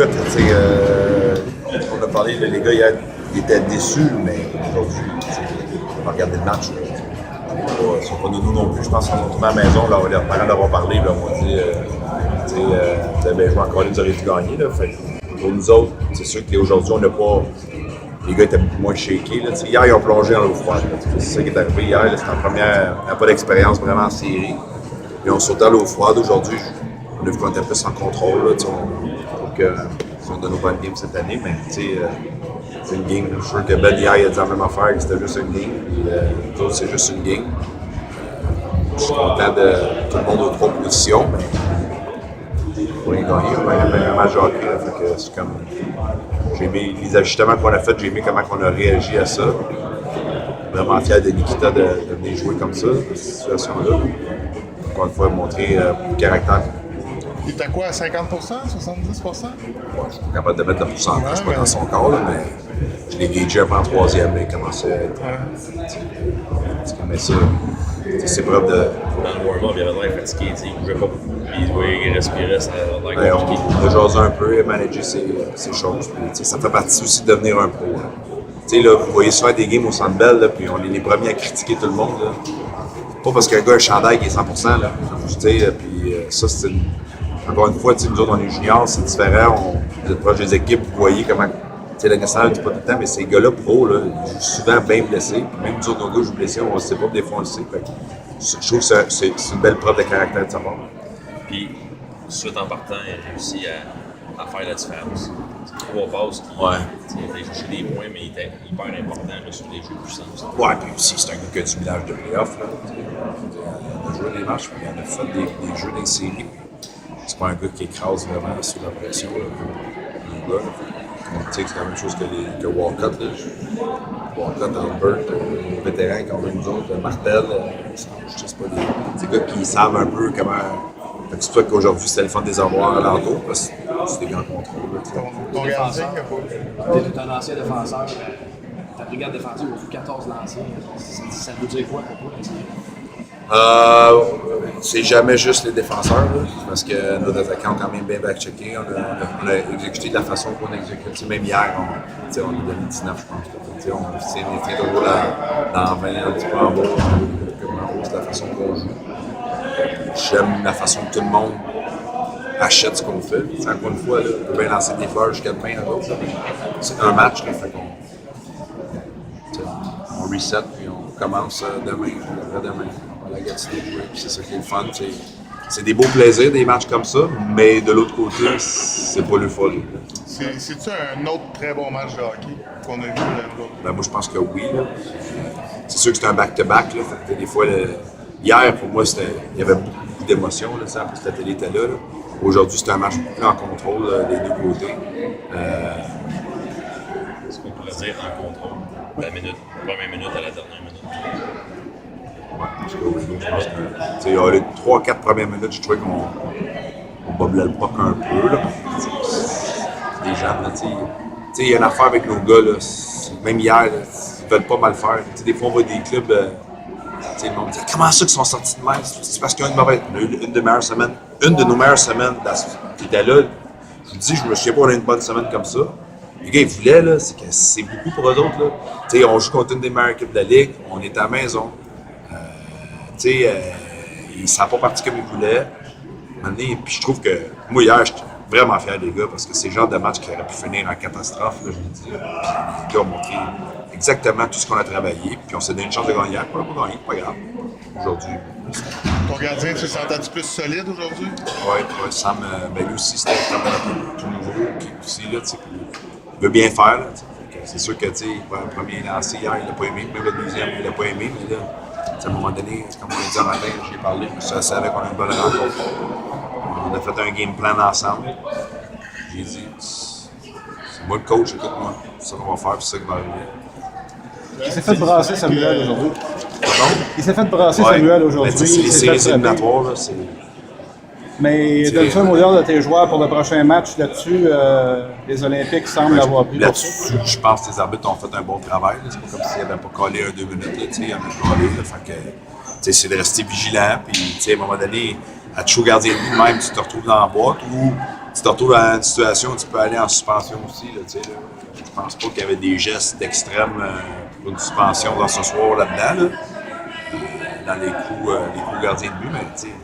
Écoute, on a parlé, les gars hier, ils étaient déçus, mais aujourd'hui, on va regarder le match. Ils ne sont pas nous non plus. Je pense qu'on est retourné à la maison, là, leurs parents leur ont parlé, là, on m'a dit vous avez bien joué encore, vous auriez dû gagner. Là. Fait, pour nous autres, c'est sûr qu'aujourd'hui, on n'a pas. Les gars étaient beaucoup moins shakés. Là. Hier, ils ont plongé dans l'eau froide. C'est ça qui est arrivé hier. C'était en première. On n'a pas d'expérience vraiment en série. Ils ont sauté dans l'eau froide. Aujourd'hui, on a vu qu'on était plus en contrôle. Là, on donne nos bonnes games cette année, mais c'est une game. Je suis sûr que Ben hier il a dit la même affaire, que c'était juste une game. Nous autres, c'est juste une game. Je suis content de tout le monde aux trois positions, mais pour les gagner, on a un match de hockey. Là, fait que c'est comme. J'ai aimé les ajustements qu'on a faits, j'ai aimé comment on a réagi à ça. Vraiment fier de Nikita de venir jouer comme ça, dans cette situation-là. Encore une fois, montrer le caractère. Il était quoi, à 50%, 70%? Ouais, je suis pas capable de mettre le pourcentage, pas dans son corps, là, mais je l'ai gagé après en troisième, mais il commençait à être. Mais ça, c'est preuve de. Dans le warm-up, il avait l'air fatigué, il bougeait pas beaucoup, puis il respirait, ça avait l'air compliqué. On a jasé un peu et managé ces choses. Puis, ça fait partie aussi de devenir un pro. Là, vous voyez souvent des games au Centre Bell, là, puis on est les premiers à critiquer tout le monde. Là. Pas parce qu'un gars a un chandail qui est 100%, là, puis ça, c'est une. Encore une fois, nous autres, on est juniors, c'est différent. Vous êtes proche des équipes, vous voyez comment. La nationale ne dit pas tout le temps, mais ces gars-là, pro, là, ils jouent souvent bien blessés. Puis même nous autres, nos gars jouent blessés, on ne le sait pas, des fois on le sait. Je trouve que c'est une belle preuve de caractère de sa part. Puis, suite en partant, il a réussi à faire la différence. C'est 3 passes qui a été chercher des points, mais il était hyper important là, sur les jeux puissants. Ouais, puis aussi, c'est un gars qui a du village de playoff. On a joué des matchs, puis on a fait des jeux des séries. C'est pas un gars qui écrase vraiment sous la pression. Là, c'est la même chose que Walcott. Walcott, Albert, les vétérans qui ont vu nous autres, Martel, je sais pas, des gars qui savent un peu comment. C'est pour ça qu'aujourd'hui, c'était le fun des avoirs à l'entour, parce que c'est des grands contrôles. Ton gardien, Tu es un ancien défenseur. Ta brigade défensive a 14 lanciers. Ça veut dire quoi pour toi? C'est jamais juste les défenseurs, là, parce que nos attaquants ont quand même bien back-checké. On a exécuté de la façon qu'on a exécuté. Même hier, on a donné 19, je pense. On était toujours dans 20, un petit peu en bas. C'est la façon qu'on joue. J'aime la façon que tout le monde achète ce qu'on fait. Encore une fois, là, on peut bien lancer des fleurs jusqu'à demain à l'autre. C'est un match, là, fait on reset puis on commence demain, après-demain. La Gatineau jouer, puis c'est ça qui est le fun. C'est des beaux plaisirs, des matchs comme ça, mais de l'autre côté, c'est pas le folie. C'est-tu un autre très bon match de hockey qu'on a vu l'autre? Ben, moi, je pense que oui. Là. C'est sûr que c'était un back-to-back. Là. Fait que des fois, hier, pour moi, il y avait beaucoup d'émotions. En plus, la télé était là. Aujourd'hui, c'était un match plus en contrôle des deux côtés. Est-ce qu'on pourrait dire en contrôle? La première minute à la dernière minute. Parce que je pense que les 3-4 premières minutes, je trouvais qu'on boblait le puck un peu. Là. Des gens, il y a une affaire avec nos gars, là, même hier, là, ils veulent pas mal faire. Des fois, on voit des clubs, le monde dit comment ça qu'ils sont sortis de même? C'est parce qu'il y a une de nos meilleures semaines qui était là. Je vous dis, je me souviens pas, on a une bonne semaine comme ça. Les gars, ils voulaient, là, c'est beaucoup pour eux autres. Là. On joue contre une des meilleures équipes de la Ligue, on est à la maison. Il ne s'en pas parti comme il voulait. Puis je trouve que, moi, hier, j'étais vraiment fier des gars parce que c'est le genre de match qui aurait pu finir en catastrophe, là, je veux dire. Puis les gars ont montré exactement tout ce qu'on a travaillé. Puis on s'est donné une chance de gagner. On n'a pas gagné, pas grave. Aujourd'hui. Ton gardien, tu le sentais-tu plus solide aujourd'hui? Oui, Sam, lui aussi, c'était comme un peu tout nouveau. Puis aussi, là, il veut bien faire. Là, c'est sûr que, le premier lancé hier, il l'a pas aimé. Même le deuxième, il l'a pas aimé. Mais là, à un moment donné, comme on l'a dit ce matin, j'ai parlé, je savais qu'on a une bonne rencontre. On a fait un game plan ensemble. J'ai dit, c'est moi le coach, écoute-moi, c'est ça qu'on va faire, puis c'est ça qui va arriver. Il s'est fait brasser Samuel aujourd'hui. Pardon? Il s'est fait brasser Samuel aujourd'hui. Mais c'est les séries éliminatoires, là, c'est. Mais donne-tu un mot d'ordre de tes joueurs pour le prochain match là-dessus. Les Olympiques semblent l'avoir pris. Là-dessus, je pense que les arbitres ont fait un bon travail. Là. C'est pas comme s'ils n'avaient pas collé 1-2 minutes. Là, ils en ont collé. Là, fait que, c'est de rester vigilant. Puis, à un moment donné, à toujours gardien de but, même, tu te retrouves dans la boîte ou tu te retrouves dans une situation où tu peux aller en suspension aussi. Là, tu sais, là. Je pense pas qu'il y avait des gestes d'extrême pour une suspension dans ce soir là-dedans. Là. Dans les coups gardiens de but, mais tu sais,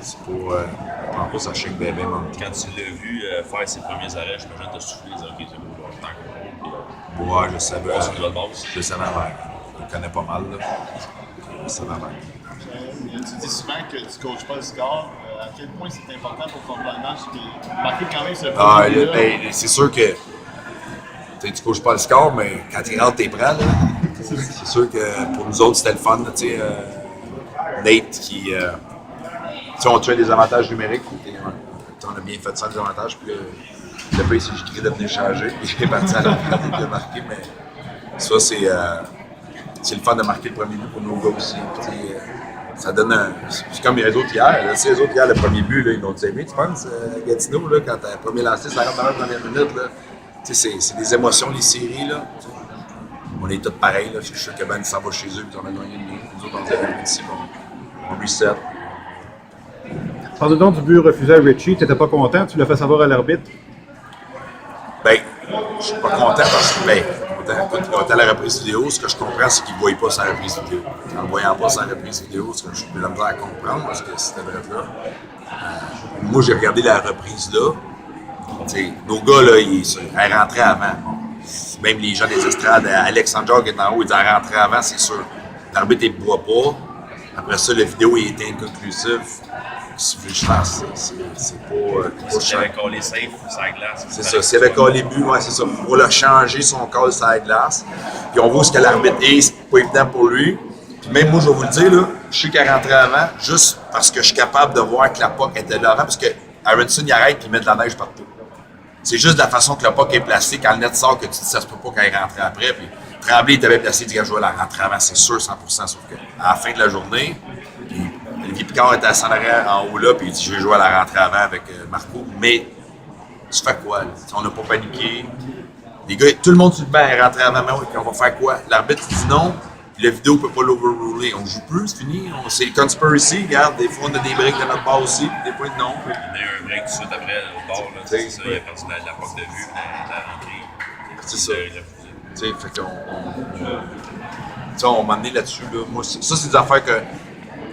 c'est pour. Je prends pas ça chez bébé, man. Quand tu l'as vu faire ses premiers arrêts, j'imagine que tu as soufflé, ok, c'est bon, tant qu'on Ouais, je savais. passe sur le base. Je savais avant. Je le connais pas mal. Là. Je savais avant. Tu dis souvent que tu ne coaches pas le score. À quel point c'est important pour ton plan de match? Marquer quand même ce premier c'est sûr que tu ne coaches pas le score, mais quand tu rentres, t'es prêt. Là. C'est sûr que pour nous autres, c'était le fun. Nate qui. On tuait des avantages numériques. On a bien fait ça, des avantages. Puis le pays s'est écrit de venir changer. Il est parti à la fin de marquer. Mais ça, c'est le fun de marquer le premier but pour nos gars aussi. Ça donne un. C'est comme les autres hier. Là, les autres hier, le premier but, là, ils l'ont aimé, tu penses, Gatineau, là, quand t'as le premier lancé, ça rentre dans la première minute. Là. C'est des émotions, les séries. Là. On est tous pareils. Là. Je suis sûr que Ben s'en va chez eux, puis on a gagné une ligne. Nous autres, on dit ici, on reset. Parle donc du but refusé à Richie. Tu n'étais pas content, tu l'as fait savoir à l'arbitre. Ben, je suis pas content parce que, quand à la reprise vidéo, ce que je comprends, c'est qu'ils ne voyaient pas sa reprise vidéo. En ne voyant pas sa reprise vidéo, ce que je suis de la misère à comprendre, parce que c'était vrai là. Moi, j'ai regardé la reprise là. T'sais, nos gars, là, elle rentrait avant. Même les gens des estrades, Alexandre qui est en haut, il dit elle rentrait avant, c'est sûr. L'arbitre, il ne boit pas. Après ça, la vidéo il était inconclusive. Si je fasse, c'est pas. Si j'avais collé safe sur la glace. C'est ça. S'il avait collé but, ouais, c'est ça. Pour le changer son call sur la glace. Puis on voit ce que l'arbitre est, c'est pas évident pour lui. Puis même moi, je vais vous le dire, là, je sais qu'elle rentrait avant, juste parce que je suis capable de voir que la puck était là avant, parce que Aronson il arrête et il met de la neige partout. C'est juste la façon que le puck est placé, quand le net sort, que tu te dis ça se peut pas qu'elle rentre après. Puis Tremblay il t'avait placé, il dit que je vais la rentrer avant, c'est sûr, 100%. Sauf qu'à la fin de la journée, puis Olivier Picard était à son arrière en haut là, puis il dit je vais jouer à la rentrée avant avec Marco. Mais tu fais quoi? Là? On n'a pas paniqué. Les gars, tout le monde sur le banc est rentré avant, mais on va faire quoi? L'arbitre dit non, puis la vidéo ne peut pas l'overruler. On joue plus, c'est fini. C'est le conspiracy, regarde, des fois on a des breaks de notre part aussi, puis des fois non. Il y a eu un break tout de suite après, au bord, là, c'est ça, il a perdu la porte de vue, la rentrée. C'est ça. Tu sais, fait qu'on. On m'a amené là-dessus. Là. Moi, ça, c'est des affaires que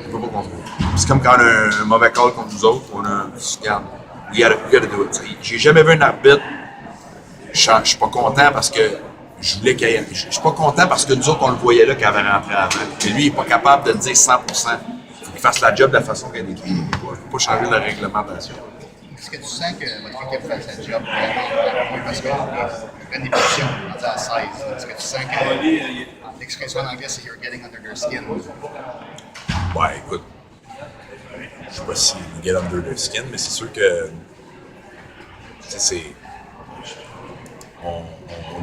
je ne peux pas contrôler. C'est comme quand on a un mauvais call contre nous autres, on a. Regarde, we gotta do it. J'ai jamais vu un arbitre. Je suis pas content parce que je voulais qu'il y ait. Je suis pas content parce que nous autres, on le voyait là qu'il avait rentré avant. Mais lui, il n'est pas capable de dire 100%. Il faut qu'il fasse la job de la façon qu'elle est décrite. Il ne faut pas changer la réglementation. Est-ce que tu sens que votre équipe fait sa job vraiment? Parce qu'ils prennent des positions rendues à 16. Est-ce que tu sens que l'expression en anglais, c'est you're getting under their skin? Ouais, écoute, je sais pas si get under their skin, mais c'est sûr que c'est. On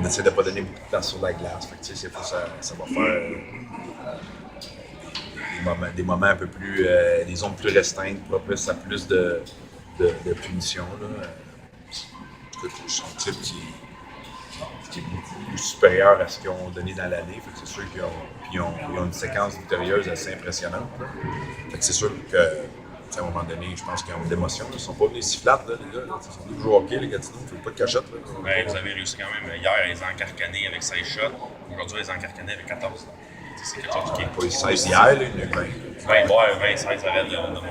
essaie de ne pas donner beaucoup de place sur la glace. Fait que, ça va faire des moments un peu plus. Des zones plus restreintes, plus à plus de punition. Écoute, c'est un type qui est beaucoup plus supérieur à ce qu'ils ont donné dans l'année. Fait que c'est sûr qu'ils ont une séquence victorieuse assez impressionnante. Fait que c'est sûr que, à un moment donné, je pense qu'ils ont de l'émotion. Ils ne sont pas venus sifflates, là, les gars. Ils sont venus jouer au hockey, les Gatineau. Ils ne font pas de cachette. Ouais, vous avez réussi quand même hier à les encarcaner avec 16 shots. Aujourd'hui, à les encarcaner avec 14. C'est quelque chose qui est pas eu 16 hier, là, il y en a eu 20, 16 arrêts de mon temps.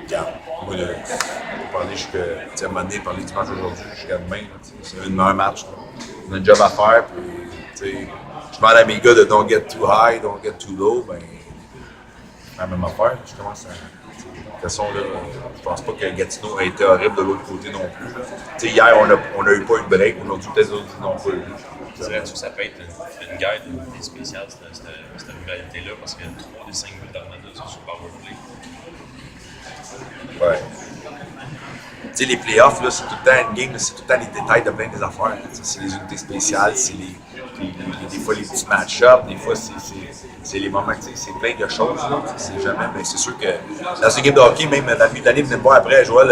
Regarde, moi, pour parler jusqu'à un moment donné, parler du match aujourd'hui jusqu'à demain, c'est un match. Là. On a un job à faire, puis je demande à mes gars de don't get too high, don't get too low, ben, la même affaire. Je commence à. De toute façon, là, je pense pas que Gatineau a été horrible de l'autre côté non plus. Hier, on a eu pas une break, aujourd'hui, peut-être d'autres non plus. Dirais-tu que ça peut être une guerre spéciale, cette rivalité-là, parce que 3 des 5 buts d'Armada sont sur Powerplay. Ouais. Tu sais, les playoffs, là, c'est tout le temps une game, c'est tout le temps les détails de plein des affaires. C'est les unités spéciales, c'est des fois les petits match-ups, des fois c'est les moments, c'est plein de choses. Là, c'est jamais, mais c'est sûr que dans ce game de hockey, même dans le milieu de l'année, venez me voir après, Joël,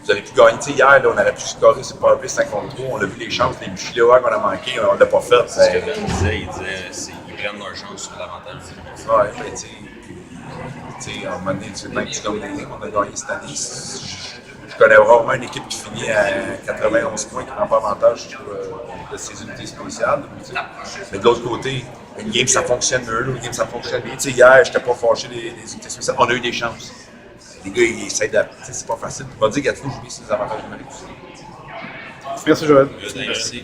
vous auriez pu gagner. Hier, là, on aurait pu scorer sur le powerplay 5 contre 3, on a vu les chances, les buts qu'on a manqué, on l'a pas fait. C'est ce que Ben disait, ils prennent leur chance sur l'avantage. Ouais, ben, tu sais, à un moment donné, tu sais, même si comme les lignes qu'on a gagné cette année, je connais rarement une équipe qui finit à 91 points, qui ne prend pas avantage sur de ses unités spéciales. Mais de l'autre côté, une game, ça fonctionne mieux, une game, ça fonctionne bien. Tu sais, hier, je n'étais pas fâché des unités spéciales. On a eu des chances. Les gars, ils essayent de. C'est pas facile. Tu vas dire qu'il y a toujours joué ses avantages numériques aussi. Merci, Joël. Merci.